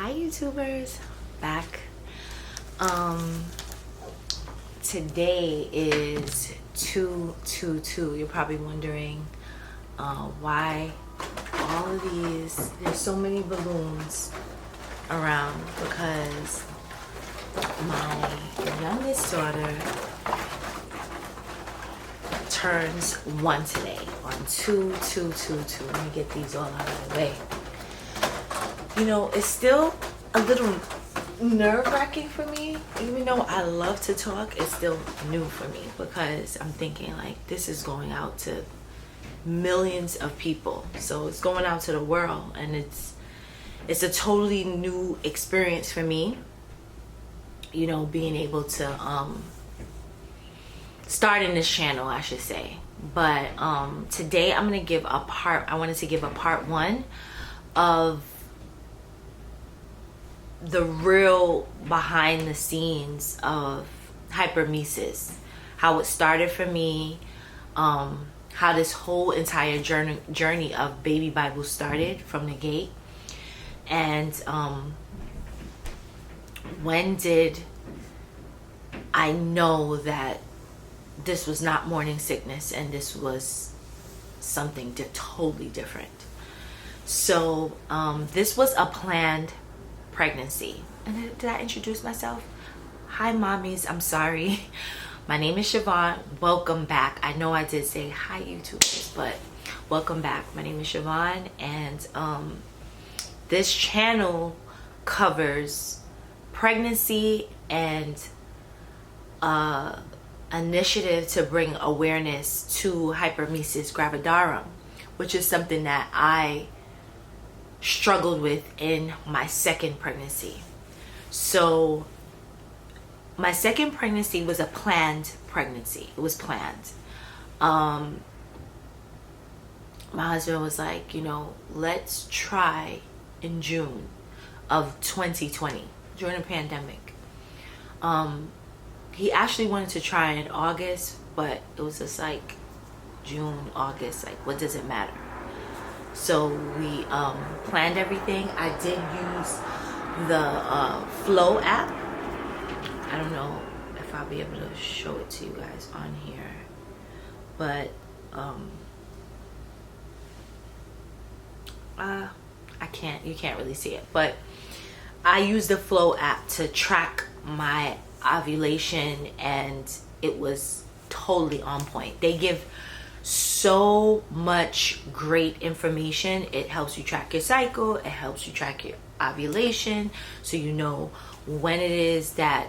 Hi YouTubers, back. Today is 2/2/2. You're probably wondering why all of there's so many balloons around, because my youngest daughter turns 1 today on 2/2/2/2. Let me get these all out of the way. You know, it's still a little nerve-wracking for me. Even though I love to talk, it's still new for me, because I'm thinking like this is going out to millions of people. So it's going out to the world, and it's a totally new experience for me, you know, being able to start in this channel, I should say. But today I wanted to give a part 1 of the real behind the scenes of Hyperemesis, how it started for me, how this whole entire journey of Baby Bible started from the gate, and when did I know that this was not morning sickness and this was something totally different. So this was a planned pregnancy. And did I introduce myself? Hi mommies, I'm sorry. My name is Siobhan. Welcome back. I know I did say hi YouTubers, but welcome back. My name is Siobhan, and this channel covers pregnancy and initiative to bring awareness to Hyperemesis Gravidarum, which is something that I struggled with in my second pregnancy. So my second pregnancy was a planned pregnancy. It was planned. My husband was like, you know, let's try in June of 2020 during the pandemic. He actually wanted to try in August, but it was just like June, August, like what does it matter? So we planned everything. I did use the Flow app. I don't know if I'll be able to show it to you guys on here, but you can't really see it, but I used the Flow app to track my ovulation, and it was totally on point. They give so much great information. It helps you track your cycle, it helps you track your ovulation, so you know when it is that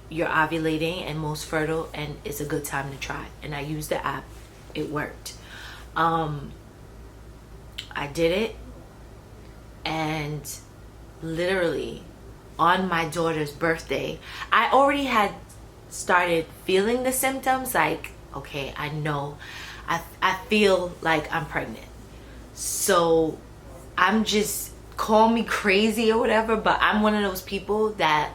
you're ovulating and most fertile, and it's a good time to try. And I used the app. It worked. I did it, and literally on my daughter's birthday, I already had started feeling the symptoms, like, okay, I know I feel like I'm pregnant. So I'm just, call me crazy or whatever, but I'm one of those people that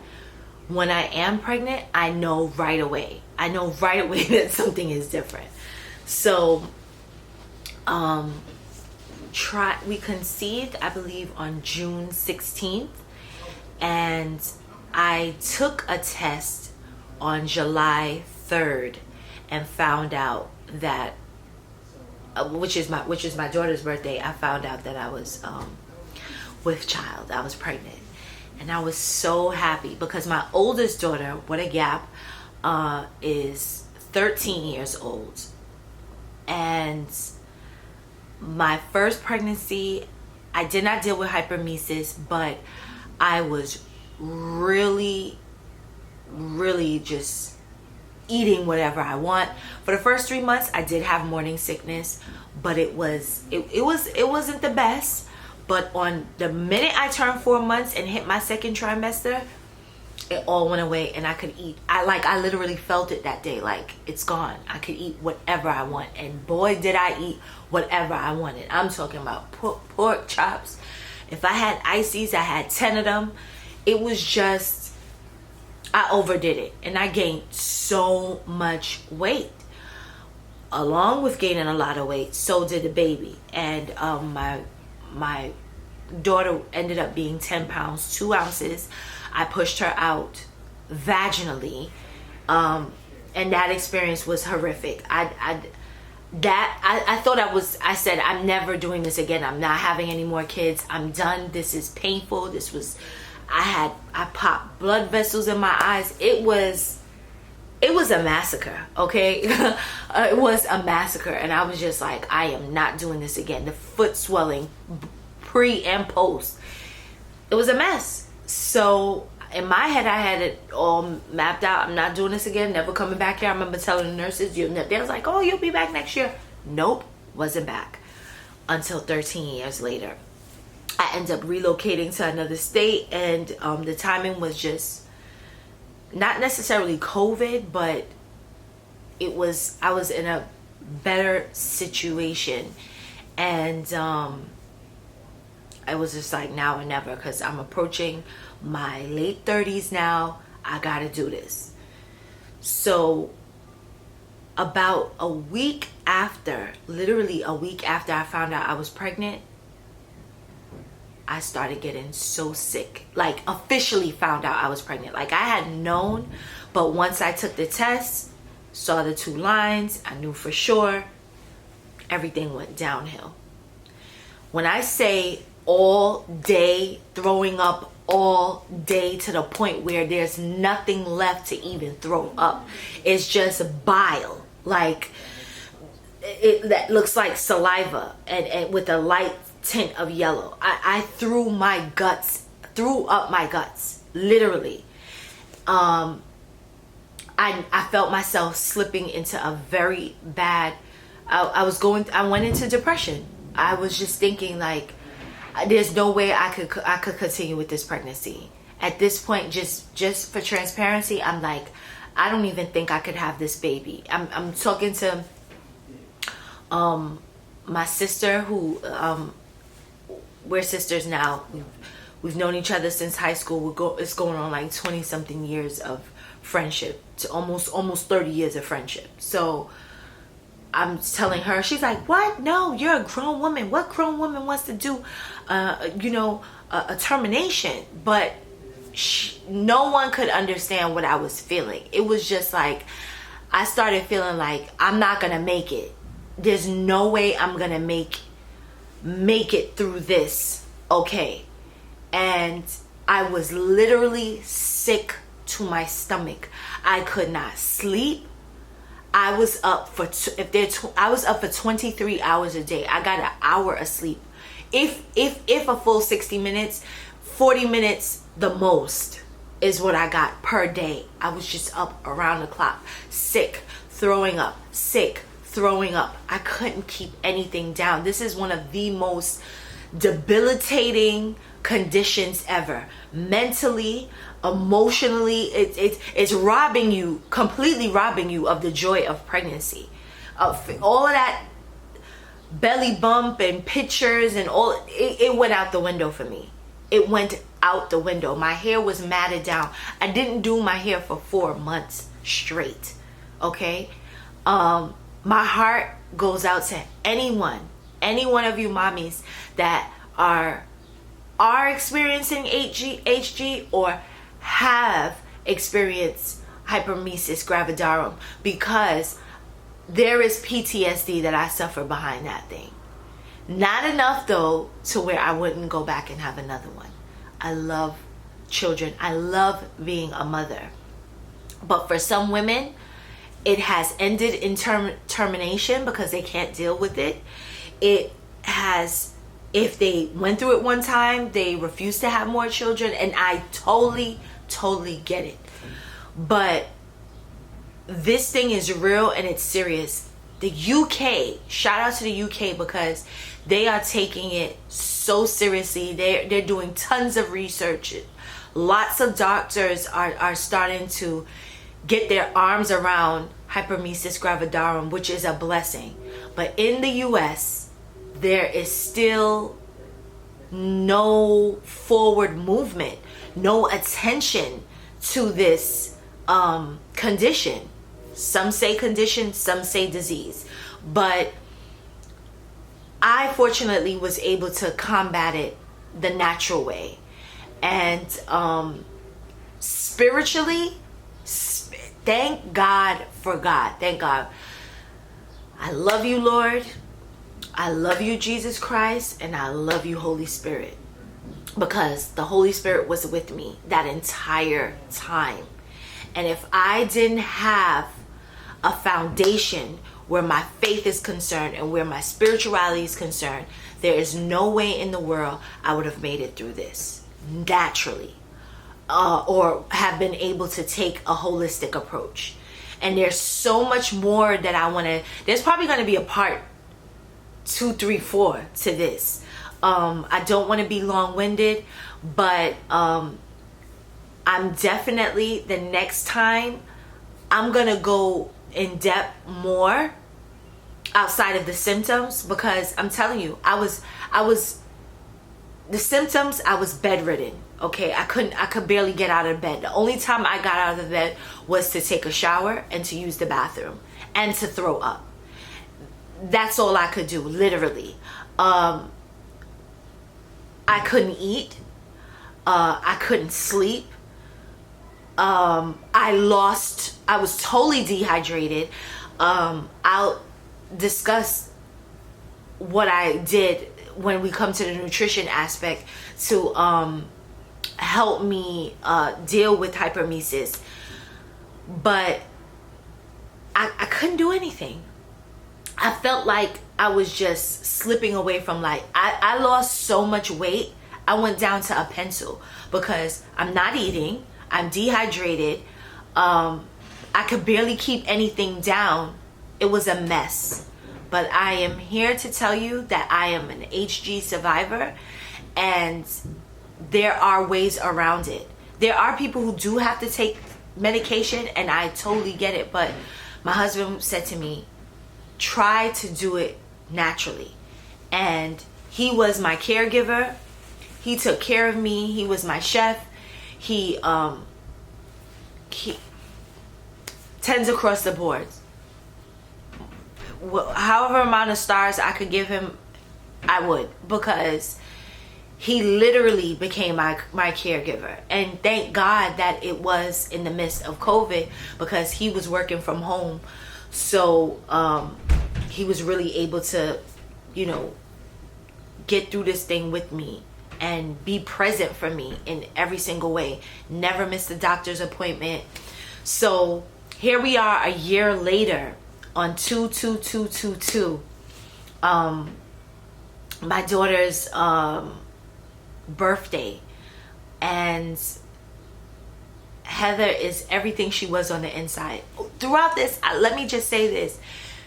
when I am pregnant, I know right away. I know right away that something is different. So we conceived, I believe, on June 16th, and I took a test on July 3rd and found out that which is my daughter's birthday. I found out that I was with child. I was pregnant, and I was so happy, because my oldest daughter, what a gap, is 13 years old. And my first pregnancy, I did not deal with hyperemesis, but I was really just eating whatever I want. For the first 3 months, I did have morning sickness, but it wasn't the best. But on the minute I turned 4 months and hit my second trimester, it all went away, and I could eat. I literally felt it that day, like it's gone. I could eat whatever I want, and boy did I eat whatever I wanted. I'm talking about pork chops. If I had ices, I had 10 of them. It was just, I overdid it, and I gained so much weight. Along with gaining a lot of weight, so did the baby. And my daughter ended up being 10 pounds, 2 ounces. I pushed her out vaginally. And that experience was horrific. I thought I said, I'm never doing this again. I'm not having any more kids. I'm done. This is painful. I popped blood vessels in my eyes. It was a massacre, okay? It was a massacre. And I was just like, I am not doing this again. The foot swelling, pre and post. It was a mess. So in my head, I had it all mapped out. I'm not doing this again. Never coming back here. I remember telling the nurses, they was like, oh, you'll be back next year. Nope, wasn't back until 13 years later. I ended up relocating to another state, and the timing was just not necessarily COVID, but I was in a better situation, and I was just like, now or never, because I'm approaching my late 30s now. I gotta do this. So about a week after, literally a week after I found out I was pregnant, I started getting so sick. Like, officially found out I was pregnant. Like, I had known, but once I took the test, saw the 2 lines, I knew for sure, everything went downhill. When I say all day, throwing up all day to the point where there's nothing left to even throw up, it's just bile. Like, that looks like saliva and with a light tint of yellow. I threw up my guts, literally. I felt myself slipping into a very bad, I went into depression. I was just thinking, like, there's no way I could continue with this pregnancy. At this point, just for transparency, I'm like, I don't even think I could have this baby. I'm talking to my sister, who we're sisters now. We've known each other since high school. It's going on like 20 something years of friendship, to almost 30 years of friendship. So I'm telling her, she's like, what? No, you're a grown woman. What grown woman wants to do, a termination? But no one could understand what I was feeling. It was just like, I started feeling like, I'm not going to make it. There's no way I'm going to make it through this. Okay. And I was literally sick to my stomach. I could not sleep. I was up for 23 hours a day. I got an hour of sleep. If a full 60 minutes, 40 minutes the most is what I got per day. I was just up around the clock, sick, throwing up, sick, throwing up. I couldn't keep anything down. This is one of the most debilitating conditions ever. Mentally, emotionally, it's robbing you, completely robbing you of the joy of pregnancy. All of that belly bump and pictures and all, it went out the window for me. It went out the window. My hair was matted down. I didn't do my hair for 4 months straight. Okay? My heart goes out to any one of you mommies that are experiencing HG or have experienced hyperemesis gravidarum, because there is PTSD that I suffer behind that thing. Not enough though to where I wouldn't go back and have another one. I love children. I love being a mother. But for some women, it has ended in termination because they can't deal with it. It has, if they went through it one time, they refuse to have more children, and I totally get it. But this thing is real and it's serious. The UK, shout out to the UK, because they are taking it so seriously. They're doing tons of research. Lots of doctors are starting to get their arms around hyperemesis gravidarum, which is a blessing. But in the US, there is still no forward movement, no attention to this condition. Some say condition, some say disease. But I fortunately was able to combat it the natural way. And spiritually, thank God for God. Thank God. I love you, Lord. I love you, Jesus Christ. And I love you, Holy Spirit. Because the Holy Spirit was with me that entire time. And if I didn't have a foundation where my faith is concerned and where my spirituality is concerned, there is no way in the world I would have made it through this naturally, or have been able to take a holistic approach. And there's so much more that I want to, there's probably going to be a part 2, 3, 4 to this. I don't want to be long-winded, but I'm definitely, the next time, I'm going to go in depth more outside of the symptoms, because I'm telling you, the symptoms, I was bedridden. Okay, I could barely get out of bed. The only time I got out of the bed was to take a shower and to use the bathroom and to throw up. That's all I could do, literally. I couldn't eat. I couldn't sleep. I was totally dehydrated. I'll discuss what I did when we come to the nutrition aspect to help me deal with hyperemesis. But I couldn't do anything. I felt like I was just slipping away from life. I lost so much weight. I went down to a pencil because I'm not eating. I'm dehydrated. I could barely keep anything down. It was a mess. But I am here to tell you that I am an HG survivor, and there are ways around it. There are people who do have to take medication, and I totally get it. But my husband said to me, try to do it naturally. And he was my caregiver. He took care of me. He was my chef. He tends across the board. However amount of stars I could give him, I would, because he literally became my caregiver. And thank God that it was in the midst of COVID, because he was working from home. So he was really able to, get through this thing with me and be present for me in every single way. Never missed a doctor's appointment. So here we are a year later on 2/2/2/22. My daughter's birthday, and Heather is everything she was on the inside. Throughout this, let me just say this: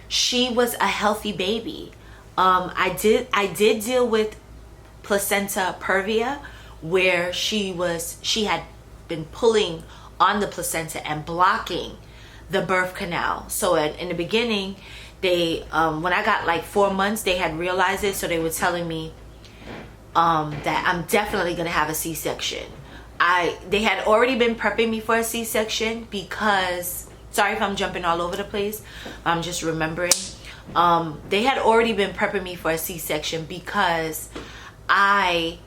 she was a healthy baby. I did deal with placenta previa, where she had been pulling on the placenta and blocking the birth canal. So in the beginning, they when I got like 4 months, they had realized it, so they were telling me that I'm definitely gonna have a C-section. They had already been prepping me for a C-section because, sorry if I'm jumping all over the place, I'm just remembering. They had already been prepping me for a C-section because I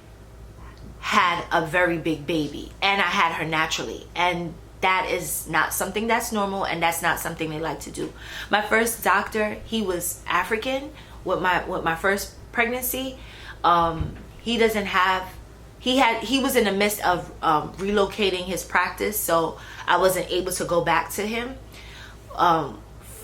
had a very big baby and I had her naturally, and that is not something that's normal, and that's not something they like to do. My first doctor, he was African with my first pregnancy. He was in the midst of relocating his practice, so I wasn't able to go back to him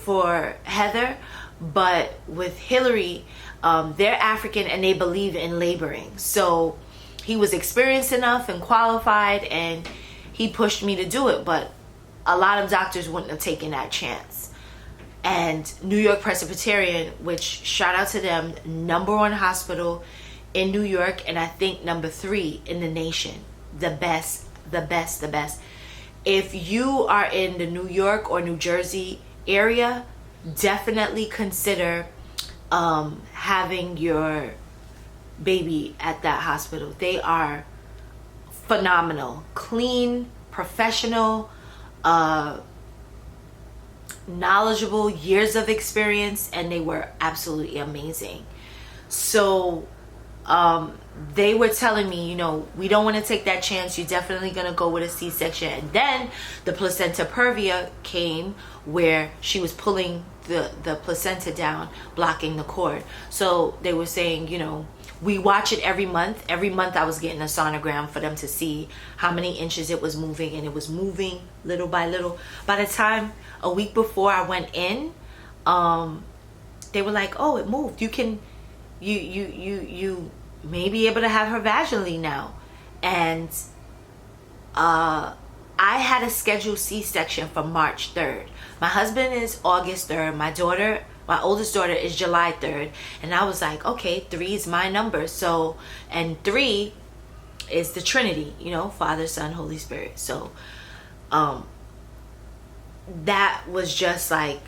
for Heather. But with Hillary, they're African and they believe in laboring. So he was experienced enough and qualified, and he pushed me to do it. But a lot of doctors wouldn't have taken that chance. And New York Presbyterian, which shout out to them, #1 hospital in New York, and I think #3 in the nation. The best. If you are in the New York or New Jersey area, definitely consider having your baby at that hospital. They are phenomenal, clean, professional, knowledgeable, years of experience, and they were absolutely amazing. So they were telling me, you know, we don't want to take that chance. You're definitely going to go with a C-section. And then the placenta previa came, where she was pulling the placenta down, blocking the cord. So they were saying, you know, we watch it every month. Every month I was getting a sonogram for them to see how many inches it was moving, and it was moving little by little. By the time a week before I went in, they were like, oh, it moved. You may be able to have her vaginally now. And I had a scheduled C-section for March 3rd. My husband is August 3rd. My oldest daughter is July 3rd. And I was like, okay, 3 is my number. So, and 3 is the Trinity, you know, Father, Son, Holy Spirit. So, that was just like,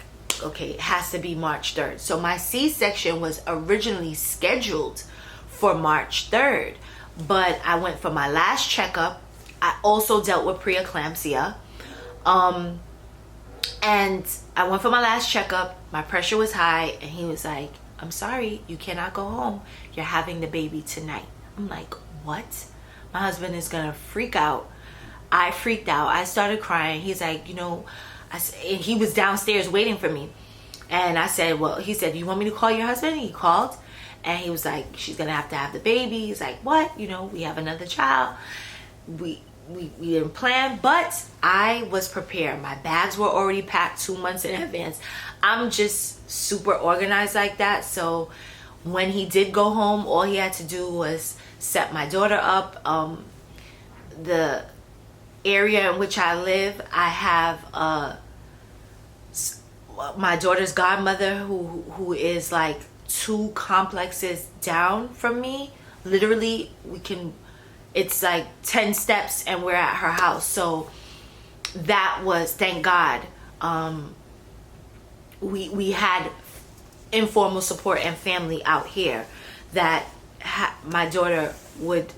okay, it has to be March 3rd. So my C-section was originally scheduled for March 3rd. But I went for my last checkup. I also dealt with preeclampsia. And I went for my last checkup. My pressure was high, and he was like, I'm sorry, you cannot go home. You're having the baby tonight. I'm like, what? My husband is gonna freak out. I freaked out. I started crying. He's like, you know, and he was downstairs waiting for me. And I said, well, he said, you want me to call your husband? And he called, and he was like, she's gonna have to have the baby. He's like, what? You know, we have another child. We didn't plan, but I was prepared. My bags were already packed 2 months in advance. I'm just super organized like that. So when he did go home, all he had to do was set my daughter up. The area in which I live, I have my daughter's godmother who is like 2 complexes down from me. Literally, it's like 10 steps and we're at her house. So that was, thank God, we had informal support and family out here that my daughter would,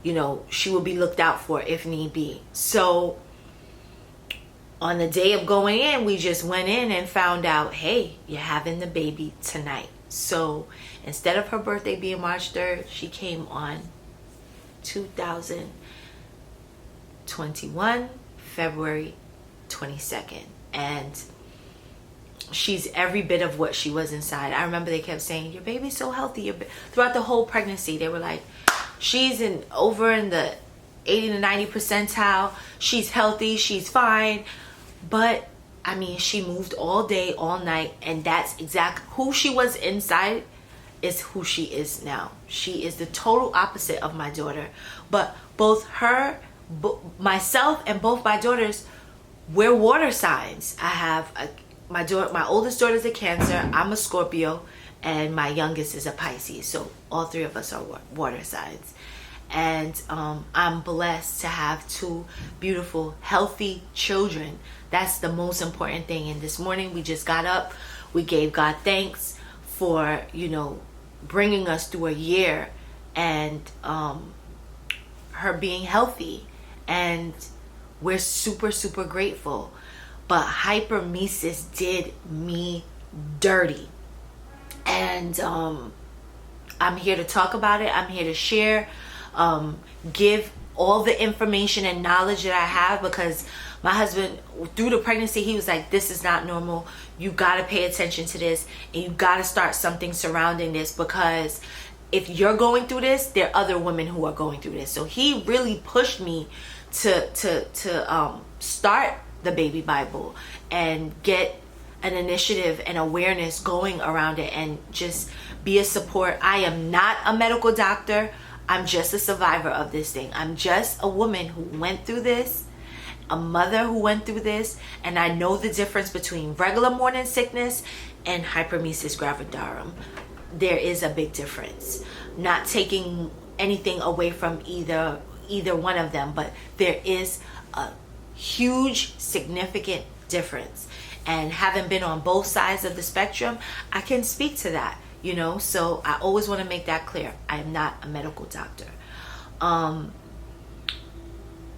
you know, she would be looked out for if need be. So on the day of going in, we just went in and found out, hey, you're having the baby tonight. So instead of her birthday being March 3rd, she came on 2021 February 22nd, and she's every bit of what she was inside. I remember they kept saying, your baby's so healthy. Throughout the whole pregnancy, they were like, she's over in the 80 to 90 percentile. She's healthy, she's fine. But I mean, she moved all day, all night, and that's exactly who she was inside is who she is now. She is the total opposite of my daughter. But both myself and both my daughters, we're water signs. I have my oldest daughter's a Cancer, I'm a Scorpio, and my youngest is a Pisces. So all 3 of us are water signs. And I'm blessed to have 2 beautiful, healthy children. That's the most important thing. And this morning we just got up. We gave God thanks for, you know, bringing us through a year and her being healthy. And we're super, super grateful. But hyperemesis did me dirty. And I'm here to talk about it. I'm here to share, give all the information and knowledge that I have, because my husband, through the pregnancy, he was like, this is not normal. You got to pay attention to this, and you got to start something surrounding this, because if you're going through this, there are other women who are going through this. So he really pushed me to start the Baby Bible and get an initiative and awareness going around it, and just be a support. I am not a medical doctor. I'm just a survivor of this thing. I'm just a woman who went through this, a mother who went through this, and I know the difference between regular morning sickness and hyperemesis gravidarum. There is a big difference. Not taking anything away from either one of them, but there is a huge, significant difference. And having been on both sides of the spectrum, I can speak to that, you know. So I always want to make that clear. I am not a medical doctor.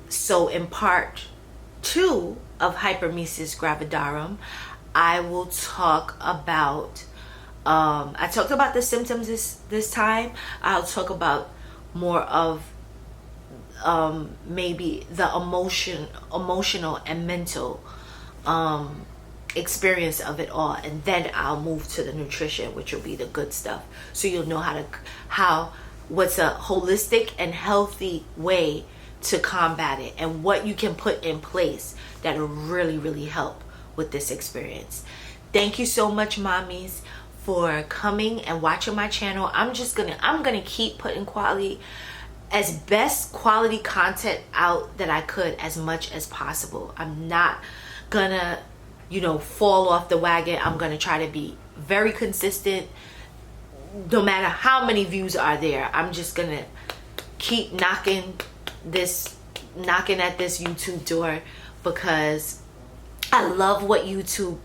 So in part 2 of Hyperemesis gravidarum, I will talk about I talked about the symptoms this time. I'll talk about more of maybe the emotional and mental experience of it all, and then I'll move to the nutrition, which will be the good stuff, so you'll know what's a holistic and healthy way to combat it, and what you can put in place that'll really help with this experience. Thank you so much, mommies, for coming and watching my channel. I'm gonna keep putting best quality content out that I could, as much as possible. I'm not gonna fall off the wagon. I'm gonna try to be very consistent, no matter how many views are there. I'm just gonna keep knocking at this YouTube door, because I love what YouTube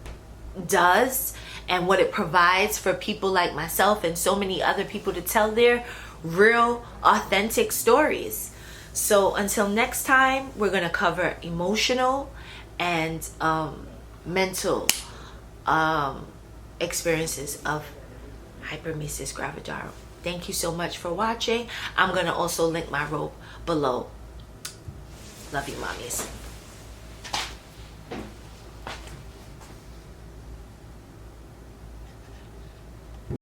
does and what it provides for people like myself and so many other people to tell their real, authentic stories. So until next time, we're gonna cover emotional and mental experiences of hyperemesis gravidarum. Thank you so much for watching. I'm gonna also link my rope below. Love you, mommies.